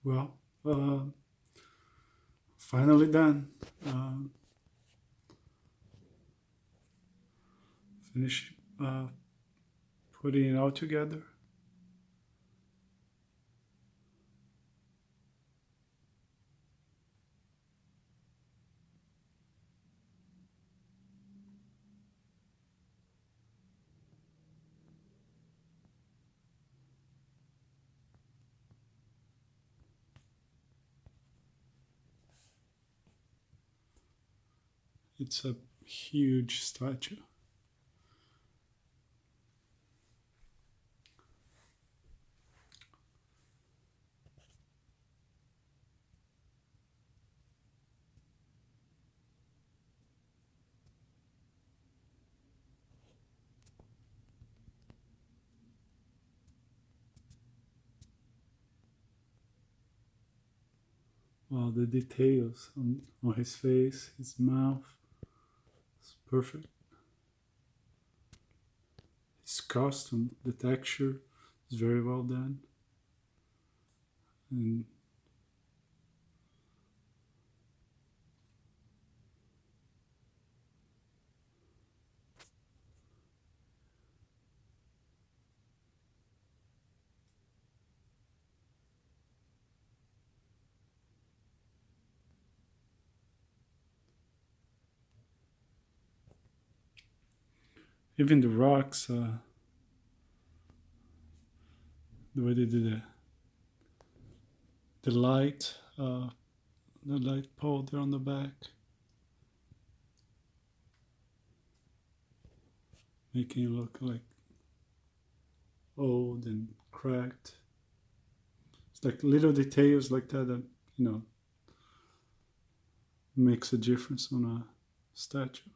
Well, finally done. Finished putting it all together. It's a huge statue. Well, the details on his face, his mouth, it's perfect. His costume, the texture is very well done. And even the rocks, the way they do the light, the light pole there on the back, making it look like old and cracked. It's like little details like that that you know makes a difference on a statue.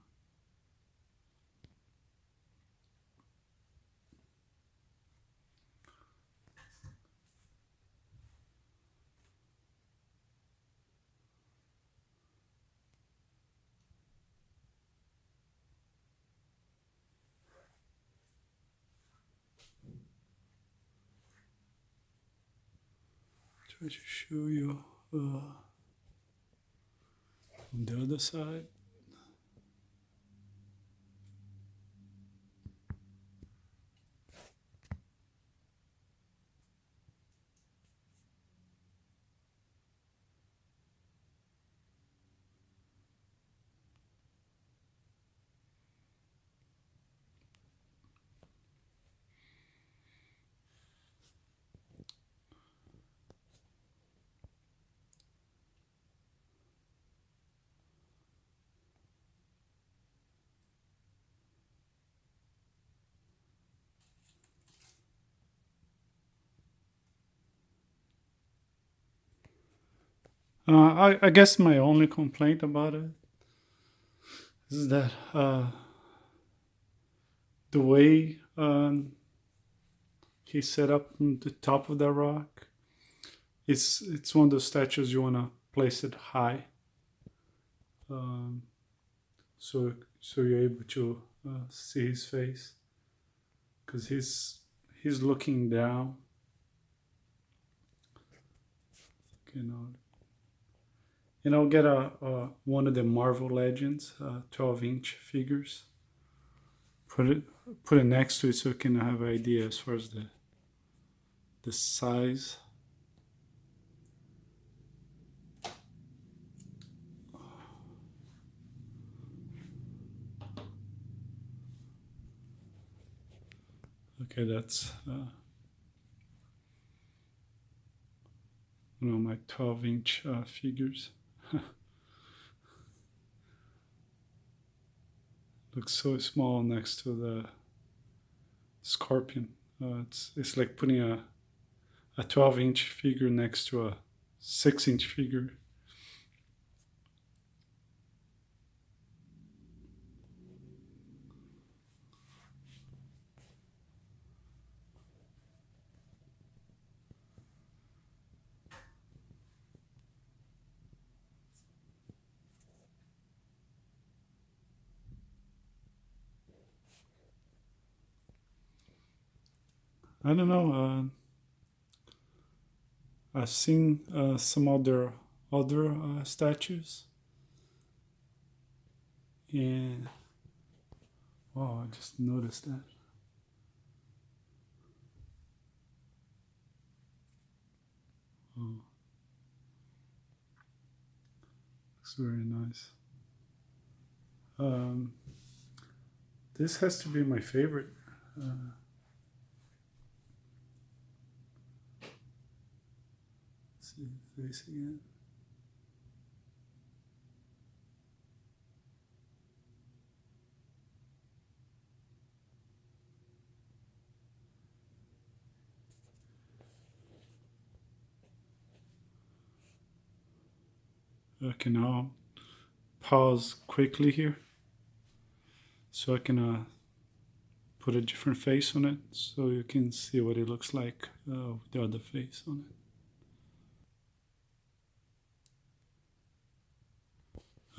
Try to show you on the other side. I guess my only complaint about it is that the way he set up on the top of the rock, it's one of those statues you want to place it high, um, so you're able to see his face because he's looking down. You know, get a one of the Marvel Legends 12-inch figures. Put it put it next to it so you can have an idea as far as the size. Okay, that's my 12-inch figures. Looks so small next to the scorpion. It's like putting a 12-inch figure next to a 6-inch figure. I don't know. I've seen some other statues, and wow, I just noticed that. Oh, looks very nice. This has to be my favorite. Let's see the face again. Okay, now pause quickly here so I can put a different face on it so you can see what it looks like with the other face on it.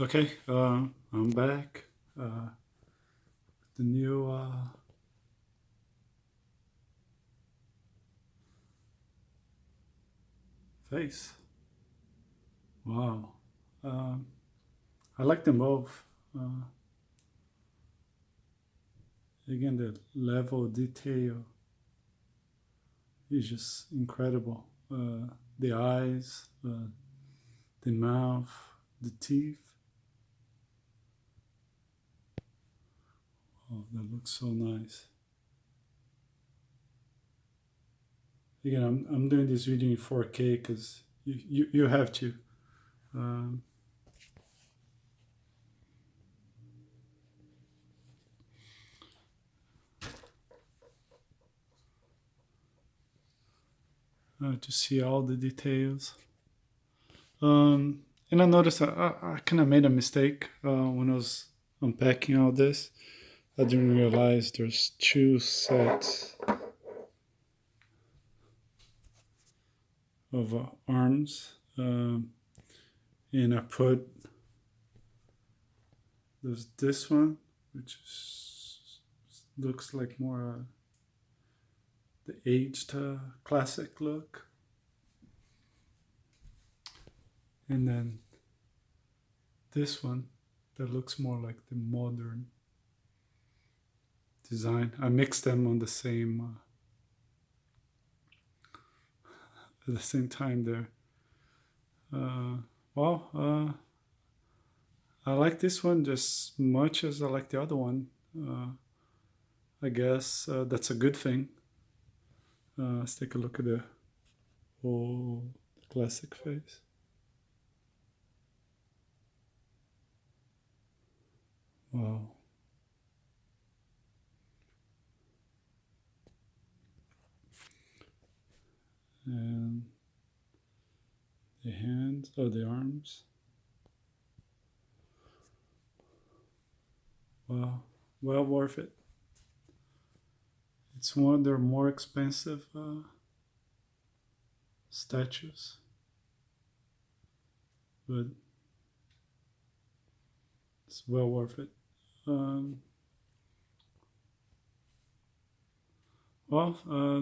Okay, I'm back. The new face. Wow. I like them both. Again, the level of detail is just incredible. The eyes, the mouth, the teeth. Oh, that looks so nice. Again, I'm doing this video in 4K because you have to. To see all the details. And I noticed I kind of made a mistake when I was unpacking all this. I didn't realize there's 2 sets of arms. And I put, there's this one, which looks like more the aged classic look. And then this one that looks more like the modern design. I mixed them on the same at the same time there. I like this one just as much as I like the other one. I guess that's a good thing. Let's take a look at the old classic face. Wow. And the hands, the arms. Wow, well worth it. It's one of their more expensive statues, but it's well worth it.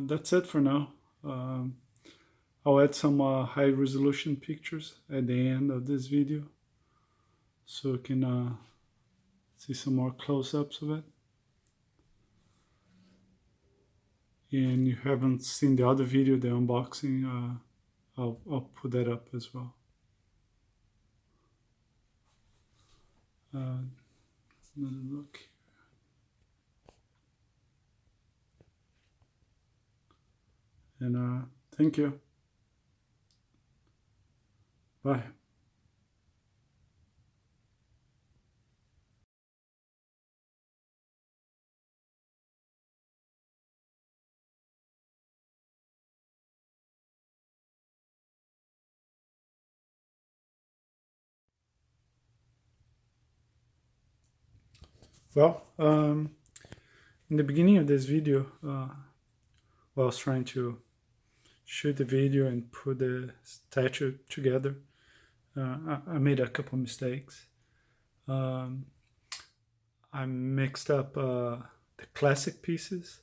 That's it for now. I'll add some high resolution pictures at the end of this video so you can see some more close-ups of it. And you haven't seen the other video, the unboxing, I'll put that up as well. Another look here. And thank you. Bye. Well, in the beginning of this video, while I was trying to shoot the video and put the statue together, I made a couple mistakes. I mixed up the classic pieces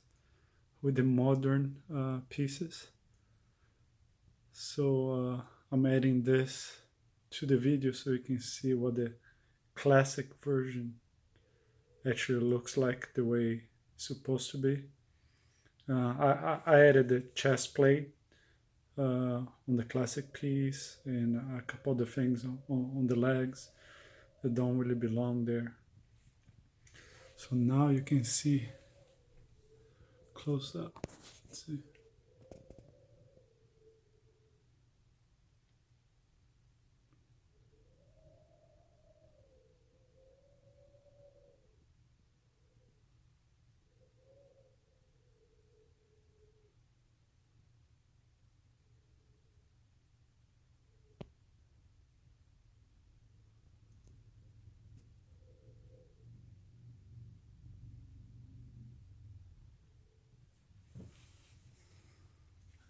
with the modern pieces. So I'm adding this to the video so you can see what the classic version actually looks like, the way it's supposed to be. I added the chest plate on the classic piece and a couple other things on the legs that don't really belong there. So now you can see close up. Let's see.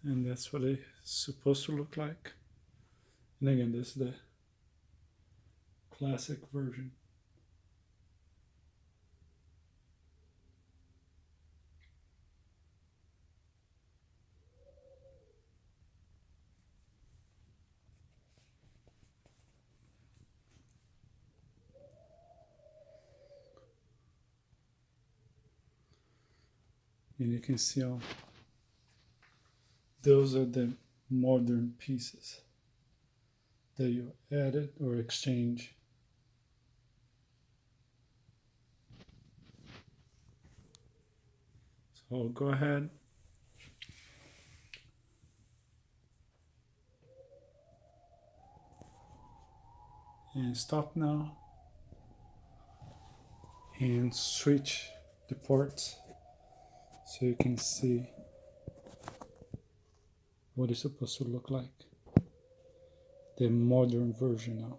And that's what it's supposed to look like. And again, this is the classic version. And you can see how those are the modern pieces that you added or exchange. So I'll go ahead and stop now and switch the ports so you can see what it's supposed to look like, the modern version now.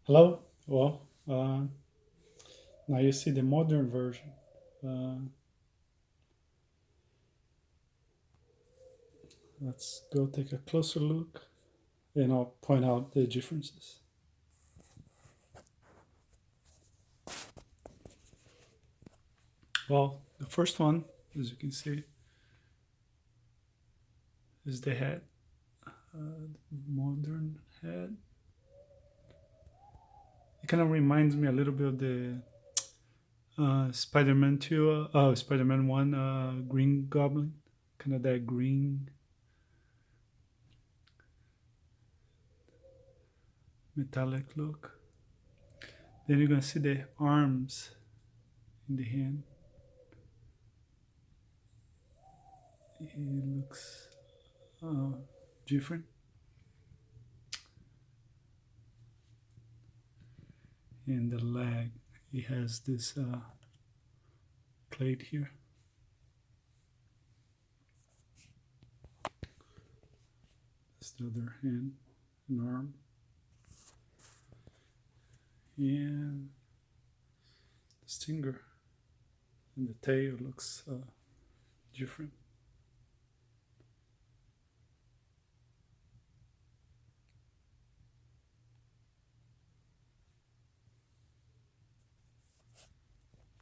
Hello? Well, now you see the modern version. Let's go take a closer look and I'll point out the differences. Well, the first one, as you can see, is the head, modern head. It kind of reminds me a little bit of the Spiderman 2, Spiderman 1 Green Goblin, kind of that green metallic look. Then you're gonna see the arms in the hand. It looks different. And the leg, it has this plate here. That's the other hand and arm. And the stinger and the tail looks different.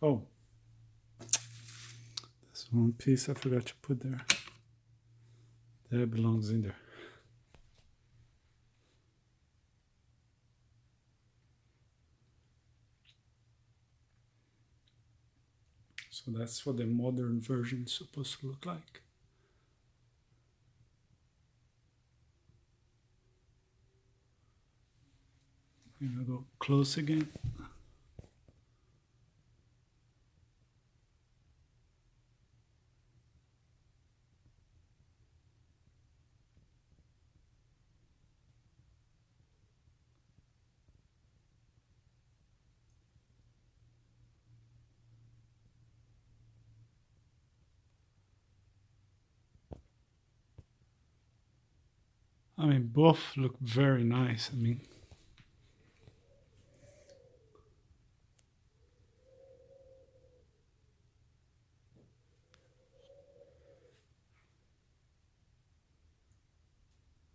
Oh, there's one piece I forgot to put there. That belongs in there. So that's what the modern version is supposed to look like. I'm gonna go close again. I mean, both look very nice. I mean,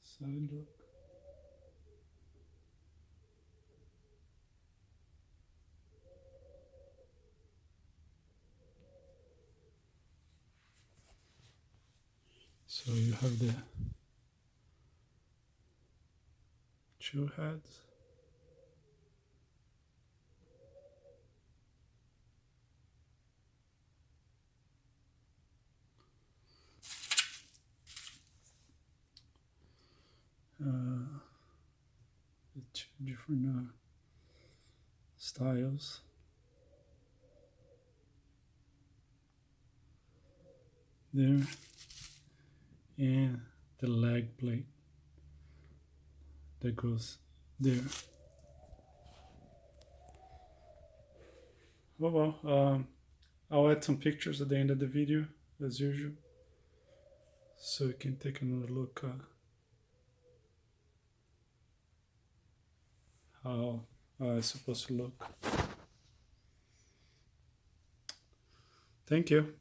side look. So you have the two heads. The two different styles. There, and the leg plate that goes there. Oh well, I'll add some pictures at the end of the video as usual, so you can take another look how it's supposed to look. Thank you.